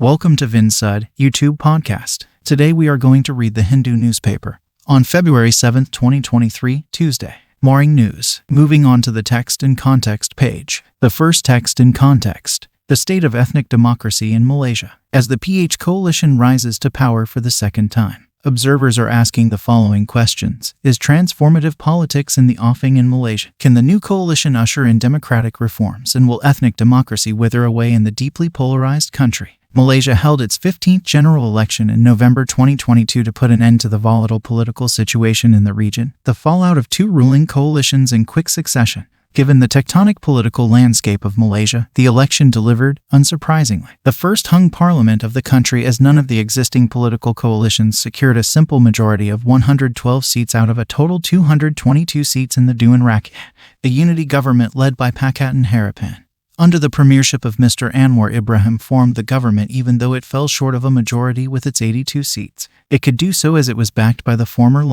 Welcome to Vinsud YouTube podcast. Today we are going to read the Hindu newspaper on February 7th, 2023, Tuesday. Morning news. Moving on to the text and context page. The first text in context. The state of ethnic democracy in Malaysia. As the PH coalition rises to power for the second time, observers are asking the following questions. Is transformative politics in the offing in Malaysia? Can the new coalition usher in democratic reforms, and will ethnic democracy wither away in the deeply polarized country? Malaysia held its 15th general election in November 2022 to put an end to the volatile political situation in the region, the fallout of two ruling coalitions in quick succession. Given the tectonic political landscape of Malaysia, the election delivered, unsurprisingly, the first hung parliament of the country, as none of the existing political coalitions secured a simple majority of 112 seats out of a total 222 seats in the Dewan Rakyat, a unity government led by Pakatan Harapan, under the premiership of Mr. Anwar Ibrahim, formed the government even though it fell short of a majority with its 82 seats. It could do so as it was backed by the former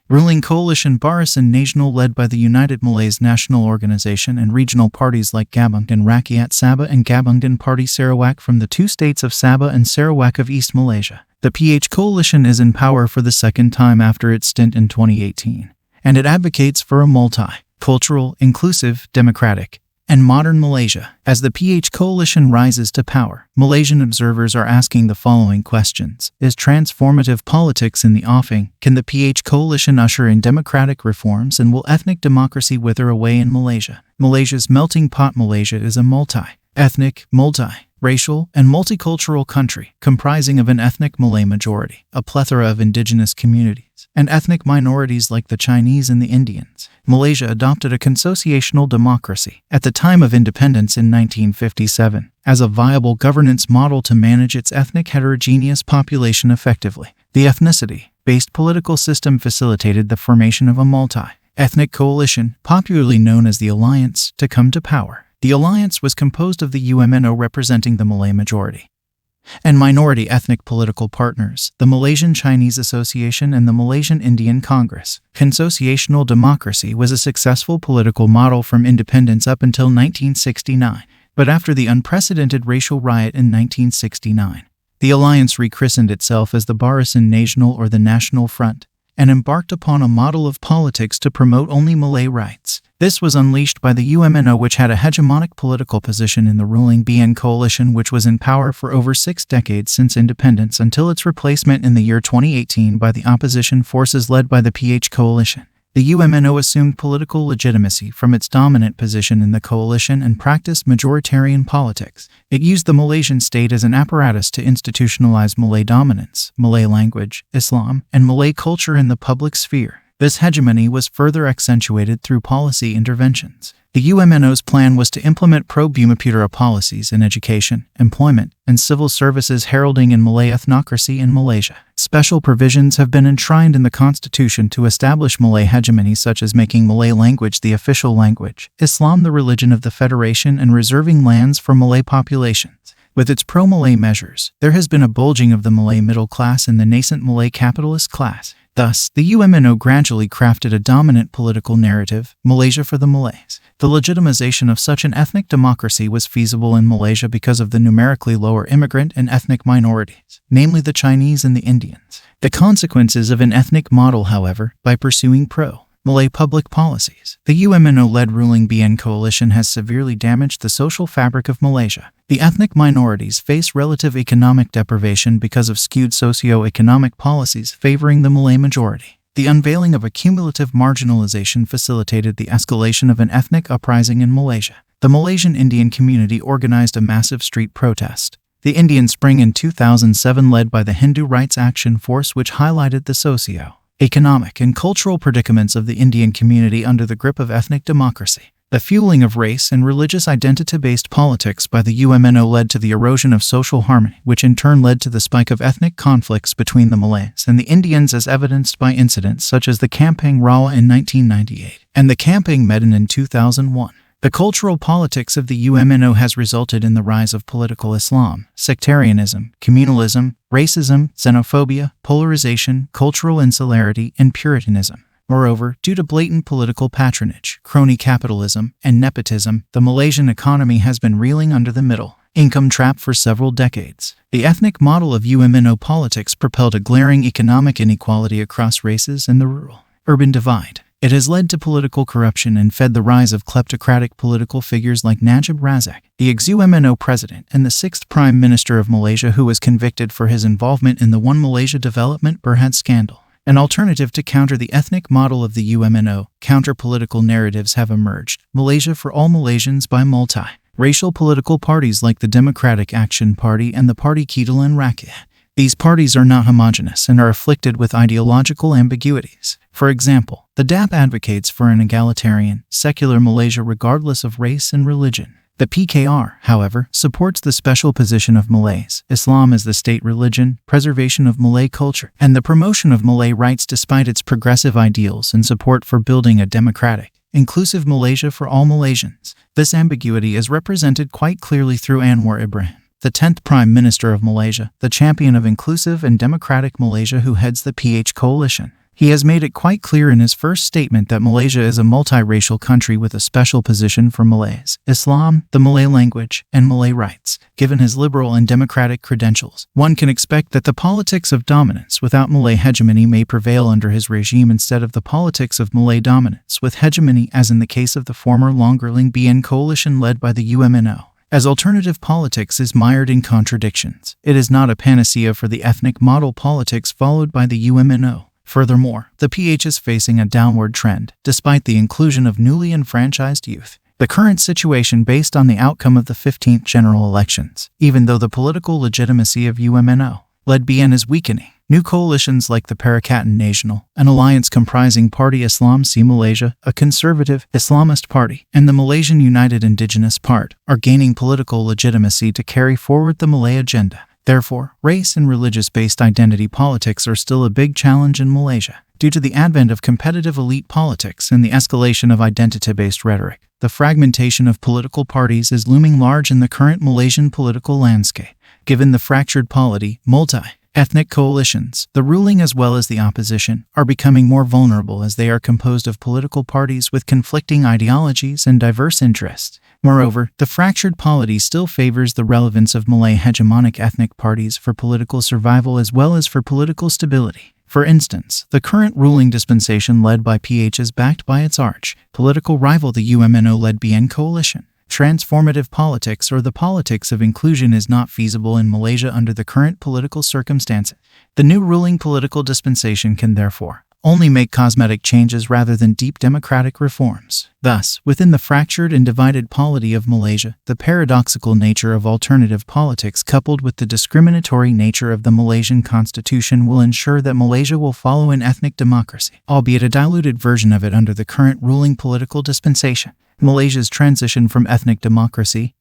ruling coalition Barisan Nasional, led by the United Malays National Organization and regional parties like Gabungan Rakyat Sabah and Gabungan Party Sarawak from the two states of Sabah and Sarawak of East Malaysia. The PH coalition is in power for the second time after its stint in 2018, and it advocates for a multi-cultural, inclusive, democratic, and modern Malaysia. As the PH coalition rises to power, Malaysian observers are asking the following questions. Is transformative politics in the offing? Can the PH coalition usher in democratic reforms, and will ethnic democracy wither away in Malaysia? Malaysia's melting pot. Malaysia is a multi-ethnic, multi-racial, and multicultural country comprising of an ethnic Malay majority, a plethora of indigenous communities, and ethnic minorities like the Chinese and the Indians. Malaysia adopted a consociational democracy at the time of independence in 1957 as a viable governance model to manage its ethnic heterogeneous population effectively. The ethnicity-based political system facilitated the formation of a multi-ethnic coalition, popularly known as the Alliance, to come to power. The alliance was composed of the UMNO, representing the Malay majority, and minority ethnic political partners, the Malaysian Chinese Association and the Malaysian Indian Congress. Consociational democracy was a successful political model from independence up until 1969, but after the unprecedented racial riot in 1969, the alliance rechristened itself as the Barisan Nasional, or the National Front, and embarked upon a model of politics to promote only Malay rights. This was unleashed by the UMNO, which had a hegemonic political position in the ruling BN coalition, which was in power for over 6 decades since independence, until its replacement in the year 2018 by the opposition forces led by the PH coalition. The UMNO assumed political legitimacy from its dominant position in the coalition and practiced majoritarian politics. It used the Malaysian state as an apparatus to institutionalize Malay dominance, Malay language, Islam, and Malay culture in the public sphere. This hegemony was further accentuated through policy interventions. The UMNO's plan was to implement pro-Bumiputera policies in education, employment, and civil services, heralding in Malay ethnocracy in Malaysia. Special provisions have been enshrined in the constitution to establish Malay hegemony, such as making Malay language the official language, Islam the religion of the Federation, and reserving lands for Malay populations. With its pro-Malay measures, there has been a bulging of the Malay middle class and the nascent Malay capitalist class. Thus, the UMNO gradually crafted a dominant political narrative, Malaysia for the Malays. The legitimization of such an ethnic democracy was feasible in Malaysia because of the numerically lower immigrant and ethnic minorities, namely the Chinese and the Indians. The consequences of an ethnic model, however, by pursuing pro-Malay public policies, the UMNO-led ruling BN coalition has severely damaged the social fabric of Malaysia. The ethnic minorities face relative economic deprivation because of skewed socio-economic policies favoring the Malay majority. The unveiling of a cumulative marginalization facilitated the escalation of an ethnic uprising in Malaysia. The Malaysian Indian community organized a massive street protest, the Indian Spring, in 2007, led by the Hindu Rights Action Force, which highlighted the socio-economic and cultural predicaments of the Indian community under the grip of ethnic democracy. The fueling of race and religious identity-based politics by the UMNO led to the erosion of social harmony, which in turn led to the spike of ethnic conflicts between the Malays and the Indians, as evidenced by incidents such as the Kampung Rawa in 1998 and the Kampung Medan in 2001. The cultural politics of the UMNO has resulted in the rise of political Islam, sectarianism, communalism, racism, xenophobia, polarization, cultural insularity, and Puritanism. Moreover, due to blatant political patronage, crony capitalism, and nepotism, the Malaysian economy has been reeling under the middle income trap for several decades. The ethnic model of UMNO politics propelled a glaring economic inequality across races and the rural-urban divide. It has led to political corruption and fed the rise of kleptocratic political figures like Najib Razak, the ex-UMNO president and the sixth Prime Minister of Malaysia, who was convicted for his involvement in the One Malaysia Development Berhad scandal. An alternative to counter the ethnic model of the UMNO, counter-political narratives have emerged. Malaysia for all Malaysians by multi-racial political parties like the Democratic Action Party and the Parti Keadilan Rakyat. These parties are not homogeneous and are afflicted with ideological ambiguities. For example, the DAP advocates for an egalitarian, secular Malaysia regardless of race and religion. The PKR, however, supports the special position of Malays, Islam as the state religion, preservation of Malay culture, and the promotion of Malay rights despite its progressive ideals and support for building a democratic, inclusive Malaysia for all Malaysians. This ambiguity is represented quite clearly through Anwar Ibrahim, the 10th Prime Minister of Malaysia, the champion of inclusive and democratic Malaysia who heads the PH coalition. He has made it quite clear in his first statement that Malaysia is a multiracial country with a special position for Malays, Islam, the Malay language, and Malay rights. Given his liberal and democratic credentials, one can expect that the politics of dominance without Malay hegemony may prevail under his regime instead of the politics of Malay dominance with hegemony, as in the case of the former Longgerling BN coalition led by the UMNO. As alternative politics is mired in contradictions, it is not a panacea for the ethnic model politics followed by the UMNO. Furthermore, the PH is facing a downward trend, despite the inclusion of newly enfranchised youth. The current situation based on the outcome of the 15th general elections, even though the political legitimacy of UMNO-led BN is weakening. New coalitions like the Perikatan Nasional, an alliance comprising Parti Islam Si Malaysia, a conservative Islamist party, and the Malaysian United Indigenous Part, are gaining political legitimacy to carry forward the Malay agenda. Therefore, race and religious-based identity politics are still a big challenge in Malaysia. Due to the advent of competitive elite politics and the escalation of identity-based rhetoric, the fragmentation of political parties is looming large in the current Malaysian political landscape. Given the fractured polity, multi-ethnic coalitions, the ruling as well as the opposition, are becoming more vulnerable as they are composed of political parties with conflicting ideologies and diverse interests. Moreover, the fractured polity still favors the relevance of Malay hegemonic ethnic parties for political survival as well as for political stability. For instance, the current ruling dispensation led by PH is backed by its arch-political rival the UMNO-led BN coalition. Transformative politics or the politics of inclusion is not feasible in Malaysia under the current political circumstances. The new ruling political dispensation can therefore only make cosmetic changes rather than deep democratic reforms. Thus, within the fractured and divided polity of Malaysia, the paradoxical nature of alternative politics coupled with the discriminatory nature of the Malaysian constitution will ensure that Malaysia will follow an ethnic democracy, albeit a diluted version of it under the current ruling political dispensation. Malaysia's transition from ethnic democracy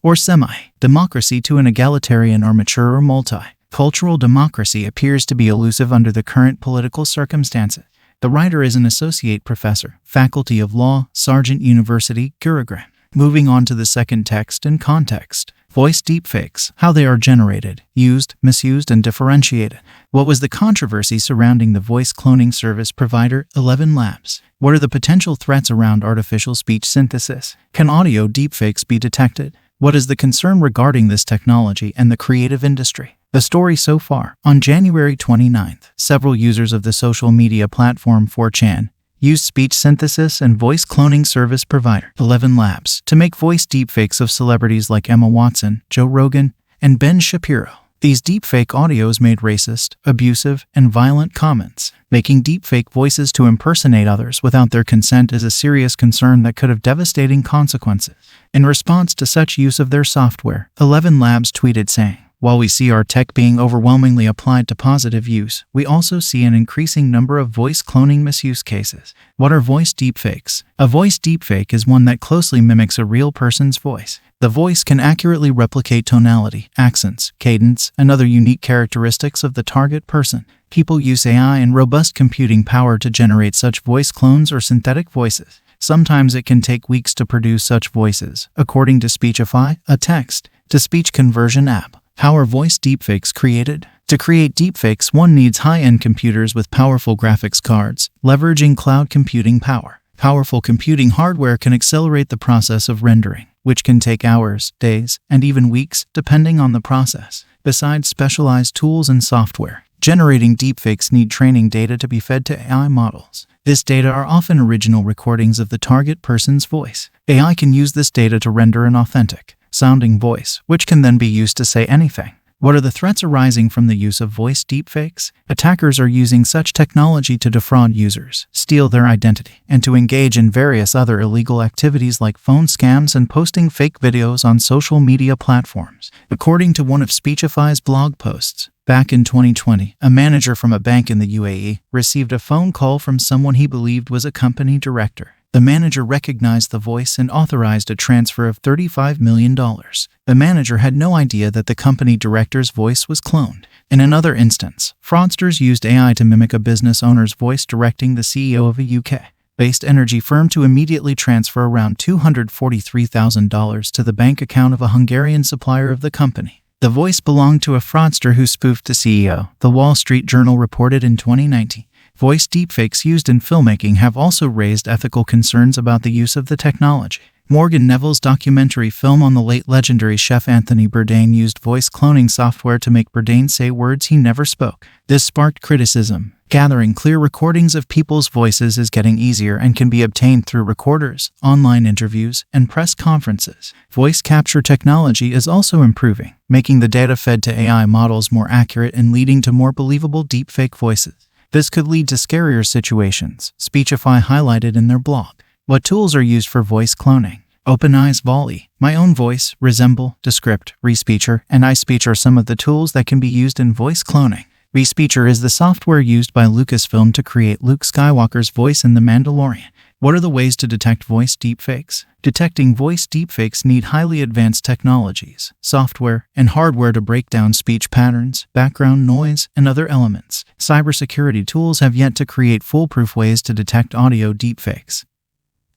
or semi-democracy to an egalitarian or mature or multi-cultural democracy appears to be elusive under the current political circumstances. The writer is an associate professor, Faculty of Law, Sargent University, Gurugram. Moving on to the second text and context. Voice deepfakes, how they are generated, used, misused, and differentiated. What was the controversy surrounding the voice cloning service provider, 11 Labs? What are the potential threats around artificial speech synthesis? Can audio deepfakes be detected? What is the concern regarding this technology and the creative industry? The story so far. On January 29th, several users of the social media platform 4chan used speech synthesis and voice cloning service provider 11 Labs to make voice deepfakes of celebrities like Emma Watson, Joe Rogan, and Ben Shapiro. These deepfake audios made racist, abusive, and violent comments. Making deepfake voices to impersonate others without their consent is a serious concern that could have devastating consequences. In response to such use of their software, 11 Labs tweeted saying, "While we see our tech being overwhelmingly applied to positive use, we also see an increasing number of voice cloning misuse cases." What are voice deepfakes? A voice deepfake is one that closely mimics a real person's voice. The voice can accurately replicate tonality, accents, cadence, and other unique characteristics of the target person. People use AI and robust computing power to generate such voice clones or synthetic voices. Sometimes it can take weeks to produce such voices, according to Speechify, a text-to-speech conversion app. How are voice deepfakes created? To create deepfakes, one needs high-end computers with powerful graphics cards, leveraging cloud computing power. Powerful computing hardware can accelerate the process of rendering, which can take hours, days, and even weeks, depending on the process. Besides specialized tools and software, generating deepfakes need training data to be fed to AI models. This data are often original recordings of the target person's voice. AI can use this data to render an authentic sounding voice, which can then be used to say anything. What are the threats arising from the use of voice deepfakes? Attackers are using such technology to defraud users, steal their identity, and to engage in various other illegal activities like phone scams and posting fake videos on social media platforms. According to one of Speechify's blog posts, back in 2020, a manager from a bank in the UAE received a phone call from someone he believed was a company director. The manager recognized the voice and authorized a transfer of $35 million. The manager had no idea that the company director's voice was cloned. In another instance, fraudsters used AI to mimic a business owner's voice, directing the CEO of a UK-based energy firm to immediately transfer around $243,000 to the bank account of a Hungarian supplier of the company. The voice belonged to a fraudster who spoofed the CEO, The Wall Street Journal reported in 2019. Voice deepfakes used in filmmaking have also raised ethical concerns about the use of the technology. Morgan Neville's documentary film on the late legendary chef Anthony Bourdain used voice cloning software to make Bourdain say words he never spoke. This sparked criticism. Gathering clear recordings of people's voices is getting easier and can be obtained through recorders, online interviews, and press conferences. Voice capture technology is also improving, making the data fed to AI models more accurate and leading to more believable deepfake voices. This could lead to scarier situations, Speechify highlighted in their blog. What tools are used for voice cloning? OpenAI's Volley, My Own Voice, Resemble, Descript, Respeecher, and iSpeech are some of the tools that can be used in voice cloning. Respeecher is the software used by Lucasfilm to create Luke Skywalker's voice in The Mandalorian. What are the ways to detect voice deepfakes? Detecting voice deepfakes need highly advanced technologies, software, and hardware to break down speech patterns, background noise, and other elements. Cybersecurity tools have yet to create foolproof ways to detect audio deepfakes.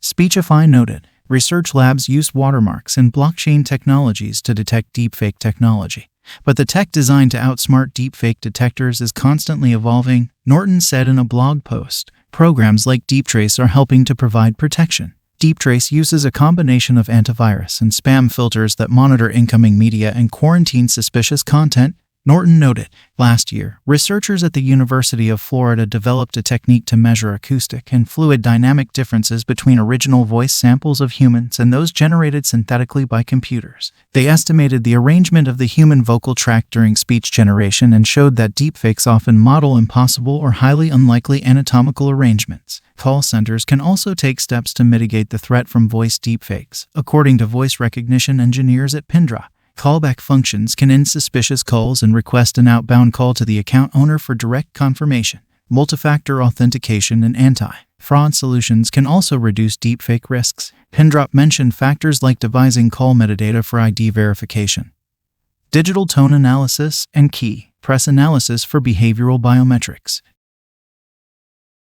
Speechify noted, research labs use watermarks and blockchain technologies to detect deepfake technology. But the tech designed to outsmart deepfake detectors is constantly evolving, Norton said in a blog post. Programs like DeepTrace are helping to provide protection. DeepTrace uses a combination of antivirus and spam filters that monitor incoming media and quarantine suspicious content, Norton noted. Last year, researchers at the University of Florida developed a technique to measure acoustic and fluid dynamic differences between original voice samples of humans and those generated synthetically by computers. They estimated the arrangement of the human vocal tract during speech generation and showed that deepfakes often model impossible or highly unlikely anatomical arrangements. Call centers can also take steps to mitigate the threat from voice deepfakes, according to voice recognition engineers at Pindra. Callback functions can end suspicious calls and request an outbound call to the account owner for direct confirmation. Multi-factor authentication and anti-fraud solutions can also reduce deepfake risks. Pindrop mentioned factors like devising call metadata for ID verification, digital tone analysis, and key press analysis for behavioral biometrics.